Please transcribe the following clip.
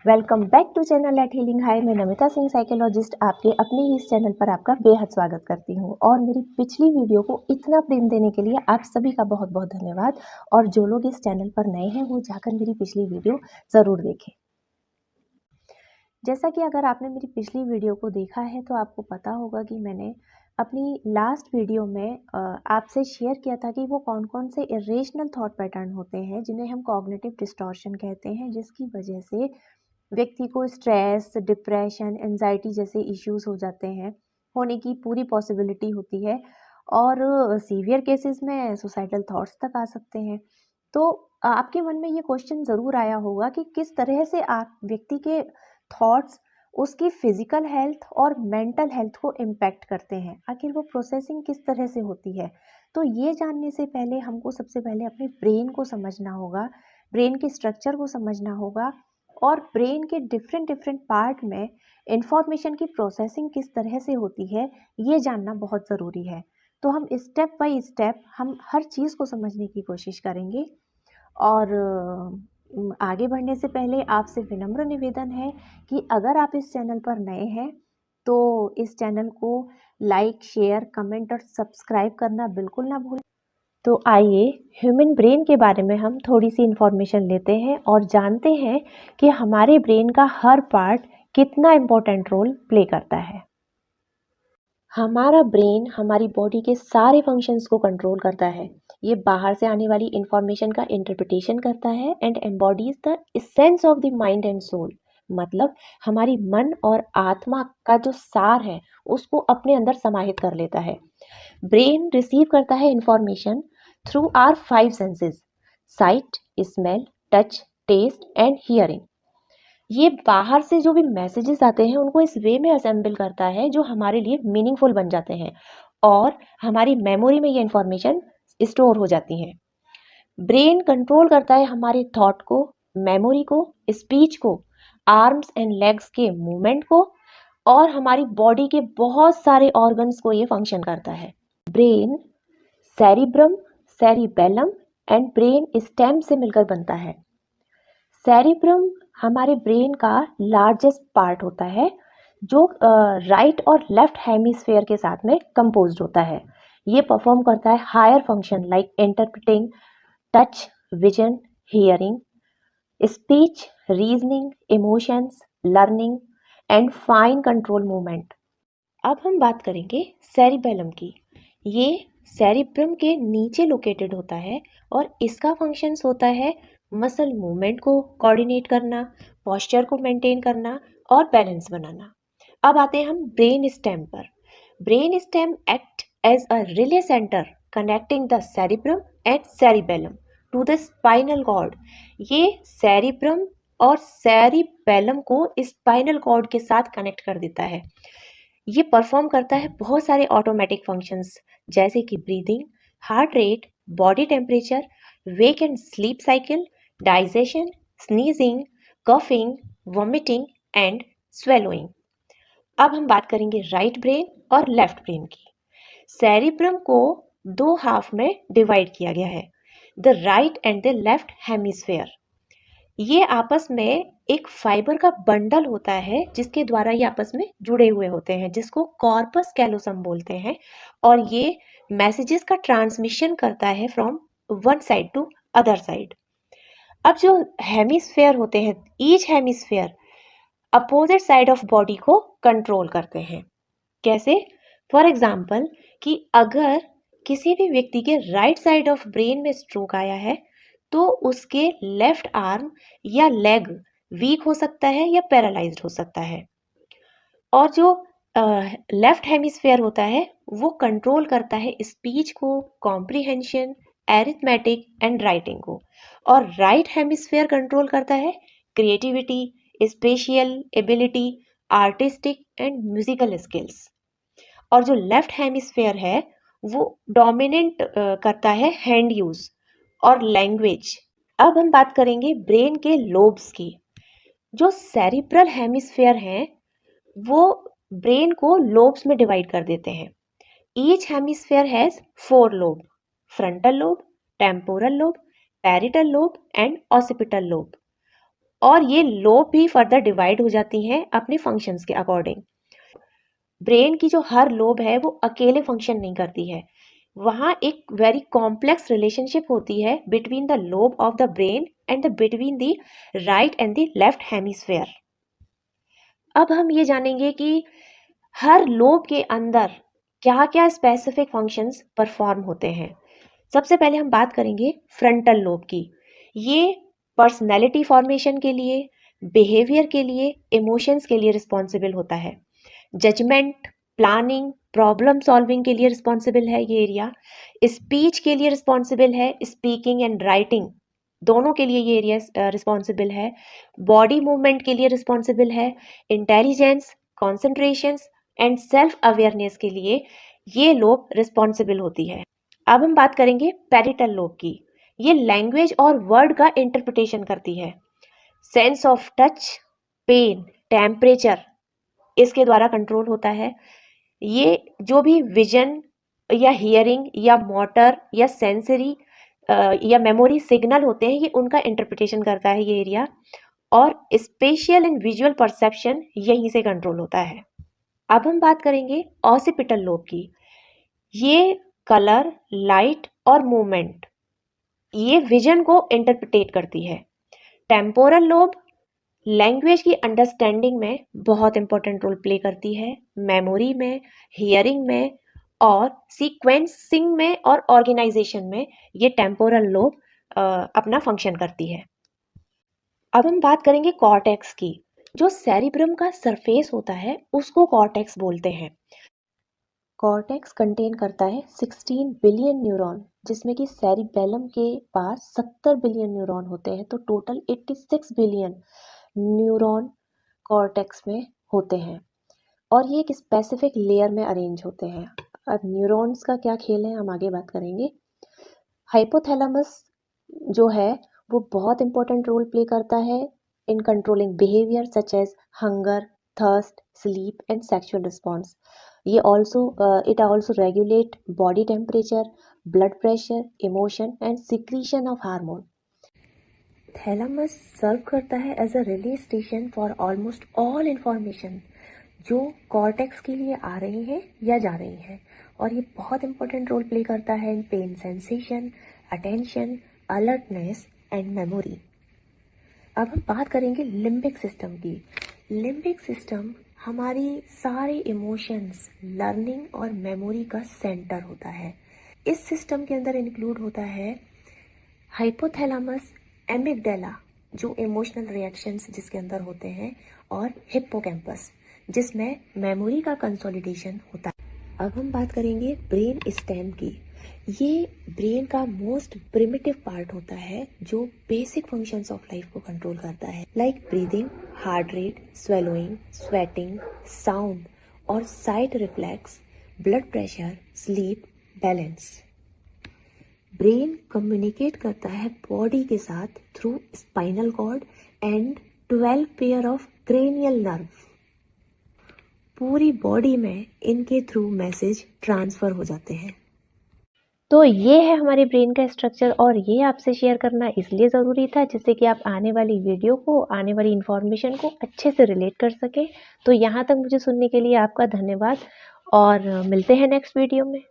Welcome back to channel at healing high. मैं Namita Singh psychologist आपके अपने ही इस चैनल पर आपका बेहद स्वागत करती हूँ और मेरी पिछली वीडियो को इतना प्रेम देने के लिए आप सभी का बहुत बहुत धन्यवाद। और जो लोग इस चैनल पर नए हैं वो जाकर मेरी पिछली वीडियो ज़रूर देखें। जैसा कि अगर आपने मेरी पिछली वीडियो को देखा है तो आपको पता होगा कि मैंने अपनी लास्ट वीडियो में आपसे शेयर किया था कि वो कौन कौन से इरेशनल थॉट पैटर्न होते हैं जिन्हें हम कॉग्निटिव डिस्टॉर्शन कहते हैं, जिसकी वजह से व्यक्ति को स्ट्रेस, डिप्रेशन, एंजाइटी जैसे इश्यूज हो जाते हैं, होने की पूरी पॉसिबिलिटी होती है और सीवियर केसेस में सुसाइडल थॉट्स तक आ सकते हैं। तो आपके मन में ये क्वेश्चन ज़रूर आया होगा कि किस तरह से आप व्यक्ति के थॉट्स उसकी फिजिकल हेल्थ और मेंटल हेल्थ को इम्पैक्ट करते हैं, आखिर वो प्रोसेसिंग किस तरह से होती है। तो ये जानने से पहले हमको सबसे पहले अपने ब्रेन को समझना होगा, ब्रेन के स्ट्रक्चर को समझना होगा और ब्रेन के डिफरेंट डिफरेंट पार्ट में इंफॉर्मेशन की प्रोसेसिंग किस तरह से होती है, ये जानना बहुत ज़रूरी है। तो हम स्टेप बाय स्टेप हम हर चीज़ को समझने की कोशिश करेंगे और आगे बढ़ने से पहले आपसे विनम्र निवेदन है कि अगर आप इस चैनल पर नए हैं तो इस चैनल को लाइक, शेयर, कमेंट और सब्सक्राइब करना बिल्कुल ना भूलें। तो आइए ह्यूमन ब्रेन के बारे में हम थोड़ी सी इंफॉर्मेशन लेते हैं और जानते हैं कि हमारे ब्रेन का हर पार्ट कितना इम्पोर्टेंट रोल प्ले करता है। हमारा ब्रेन हमारी बॉडी के सारे फंक्शंस को कंट्रोल करता है। ये बाहर से आने वाली इंफॉर्मेशन का इंटरप्रिटेशन करता है and embodies the essence of the mind and soul. मतलब हमारी मन और आत्मा का जो सार है उसको अपने अंदर समाहित कर लेता है। ब्रेन रिसीव करता है information through our 5 senses: sight, smell, touch, taste and hearing. ये बाहर से जो भी मैसेजेस आते हैं उनको इस वे में असेंबल करता है जो हमारे लिए मीनिंगफुल बन जाते हैं और हमारी मेमोरी में ये इंफॉर्मेशन स्टोर हो जाती हैं। ब्रेन कंट्रोल करता है हमारे थॉट को, मेमोरी को, स्पीच को, आर्म्स एंड लेग्स के मूवमेंट को और हमारी बॉडी के बहुत सारे ऑर्गन्स को ये फंक्शन करता है। Brain cerebrum, cerebellum and brain stem से मिलकर बनता है। सेरिब्रम हमारे ब्रेन का लार्जेस्ट पार्ट होता है जो राइट और लेफ्ट हेमिस्फेयर के साथ में कंपोज्ड होता है। ये परफॉर्म करता है higher function like interpreting, touch, vision, hearing, speech, reasoning, emotions, learning and fine control movement. अब हम बात करेंगे सेरिबेलम की। ये सेरिब्रम के नीचे लोकेटेड होता है और इसका फंक्शंस होता है मसल मूवमेंट को कोऑर्डिनेट करना, पोस्चर को मेंटेन करना और बैलेंस बनाना। अब आते हैं हम ब्रेन स्टेम पर। Brain stem act as a relay centre connecting the cerebrum and cerebellum to the spinal cord. ये सेरिब्रम और सेरिबेलम को स्पाइनल कॉर्ड के साथ कनेक्ट कर देता है। ये परफॉर्म करता है बहुत सारे ऑटोमेटिक फंक्शंस जैसे कि breathing, heart rate, body temperature, wake and sleep cycle, digestion, sneezing, coughing, vomiting and swallowing. अब हम बात करेंगे राइट ब्रेन और लेफ्ट ब्रेन की। सेरिब्रम को 2 हाफ में डिवाइड किया गया है, the right and the left hemisphere. ये आपस में एक फाइबर का बंडल होता है जिसके द्वारा ये आपस में जुड़े हुए होते हैं, जिसको कॉर्पस कैलोसम बोलते हैं और ये मैसेजेस का ट्रांसमिशन करता है from one side to other side. अब जो हेमिस्फेयर होते हैं, each hemisphere opposite side of body को कंट्रोल करते हैं। कैसे? फॉर एग्जाम्पल कि अगर किसी भी व्यक्ति के राइट साइड ऑफ ब्रेन में स्ट्रोक आया है तो उसके लेफ्ट आर्म या लेग वीक हो सकता है या पैरालाइज्ड हो सकता है। और जो लेफ्ट हेमिस्फेयर होता है वो कंट्रोल करता है स्पीच को, कॉम्प्रिहेंशन, एरिथमेटिक एंड राइटिंग को। और राइट हेमिस्फेयर कंट्रोल करता है creativity, spatial ability, artistic and musical skills. और जो लेफ्ट हेमिस्फेयर है वो डोमिनेंट करता है हैंड यूज और लैंग्वेज। अब हम बात करेंगे ब्रेन के लोब्स की। जो सेरिब्रल हेमिस्फेयर हैं वो ब्रेन को लोब्स में डिवाइड कर देते हैं। Each hemisphere has 4 lobe: frontal lobe, temporal lobe, parietal lobe and occipital lobe. और ये लोब भी फर्दर डिवाइड हो जाती हैं अपने फंक्शंस के अकॉर्डिंग। ब्रेन की जो हर लोब है वो अकेले फंक्शन नहीं करती है, वहाँ एक वेरी कॉम्प्लेक्स रिलेशनशिप होती है between the lobe of the brain and the between the right and the left hemisphere. अब हम ये जानेंगे कि हर लोब के अंदर क्या क्या स्पेसिफिक फंक्शंस परफॉर्म होते हैं। सबसे पहले हम बात करेंगे फ्रंटल लोब की। ये पर्सनैलिटी फॉर्मेशन के लिए, बिहेवियर के लिए, इमोशंस के लिए रिस्पॉन्सिबल होता है। जजमेंट, प्लानिंग, प्रॉब्लम सॉल्विंग के लिए रिस्पॉन्सिबल है ये एरिया। स्पीच के लिए रिस्पॉन्सिबल है, स्पीकिंग एंड राइटिंग दोनों के लिए ये एरिया रिस्पॉन्सिबल है। बॉडी मूवमेंट के लिए रिस्पॉन्सिबल है। Intelligence, concentration and self awareness के लिए ये लोब रिस्पॉन्सिबल होती है। अब हम बात करेंगे पैरिटल लोब की। ये लैंग्वेज और वर्ड का इंटरप्रिटेशन करती है। Sense of touch, pain, temperature इसके द्वारा कंट्रोल होता है। ये जो भी विजन या हियरिंग या मोटर या सेंसरी या मेमोरी सिग्नल होते हैं, ये उनका इंटरप्रिटेशन करता है ये एरिया। और स्पेशियल एंड विजुअल परसेप्शन यहीं से कंट्रोल होता है। अब हम बात करेंगे ऑसिपिटल लोब की। ये कलर, लाइट और मूवमेंट ये विजन को इंटरप्रिटेट करती है। टेम्पोरल लोब लैंग्वेज की अंडरस्टैंडिंग में बहुत इंपॉर्टेंट रोल प्ले करती है, मेमोरी में, हियरिंग में और सीक्वेंसिंग में और ऑर्गेनाइजेशन में ये टेम्पोरल लोब अपना फंक्शन करती है। अब हम बात करेंगे कॉर्टेक्स की। जो सेरिब्रम का सरफेस होता है उसको कॉर्टेक्स बोलते हैं। कॉर्टेक्स कंटेन करता है 16 बिलियन न्यूरॉन, जिसमें कि सेरिबेलम के पास 70 बिलियन न्यूरॉन होते हैं, तो टोटल 86 बिलियन न्यूरॉन कॉर्टेक्स में होते हैं और ये एक स्पेसिफिक लेयर में अरेंज होते हैं। अब न्यूरॉन्स का क्या खेल है हम आगे बात करेंगे। हाइपोथैलेमस जो है वो बहुत इंपॉर्टेंट रोल प्ले करता है in controlling behaviour such as hunger, thirst, sleep and sexual response. ये it also regulate body temperature, blood pressure, emotion and secretion of hormone. Thalamus serve करता है as a relay station for almost all information जो cortex के लिए आ रही है या जा रही है, और ये बहुत इंपॉर्टेंट रोल प्ले करता है इन pain sensation, attention, alertness and memory. अब हम बात करेंगे लिम्बिक सिस्टम की। लिम्बिक सिस्टम हमारी सारे इमोशंस, लर्निंग और मेमोरी का सेंटर होता है। इस सिस्टम के अंदर इंक्लूड होता है हाइपोथैलेमस, एमिगडाला जो इमोशनल रिएक्शंस जिसके अंदर होते हैं, और हिप्पोकैम्पस जिसमें मेमोरी का कंसोलिडेशन होता है। अब हम बात करेंगे ब्रेन स्टेम की। ये ब्रेन का मोस्ट प्रिमिटिव पार्ट होता है जो बेसिक फंक्शंस ऑफ लाइफ को कंट्रोल करता है, like breathing, heart rate, swallowing, sweating, sound और sight reflex, blood pressure, sleep, balance. Brain communicate करता है बॉडी के साथ through spinal cord and 12 pair of cranial nerve. पूरी बॉडी में इनके थ्रू मैसेज ट्रांसफर हो जाते हैं। तो ये है हमारे ब्रेन का स्ट्रक्चर, और ये आपसे शेयर करना इसलिए ज़रूरी था जिससे कि आप आने वाली वीडियो को, आने वाली इन्फॉर्मेशन को अच्छे से रिलेट कर सकें। तो यहाँ तक मुझे सुनने के लिए आपका धन्यवाद, और मिलते हैं नेक्स्ट वीडियो में।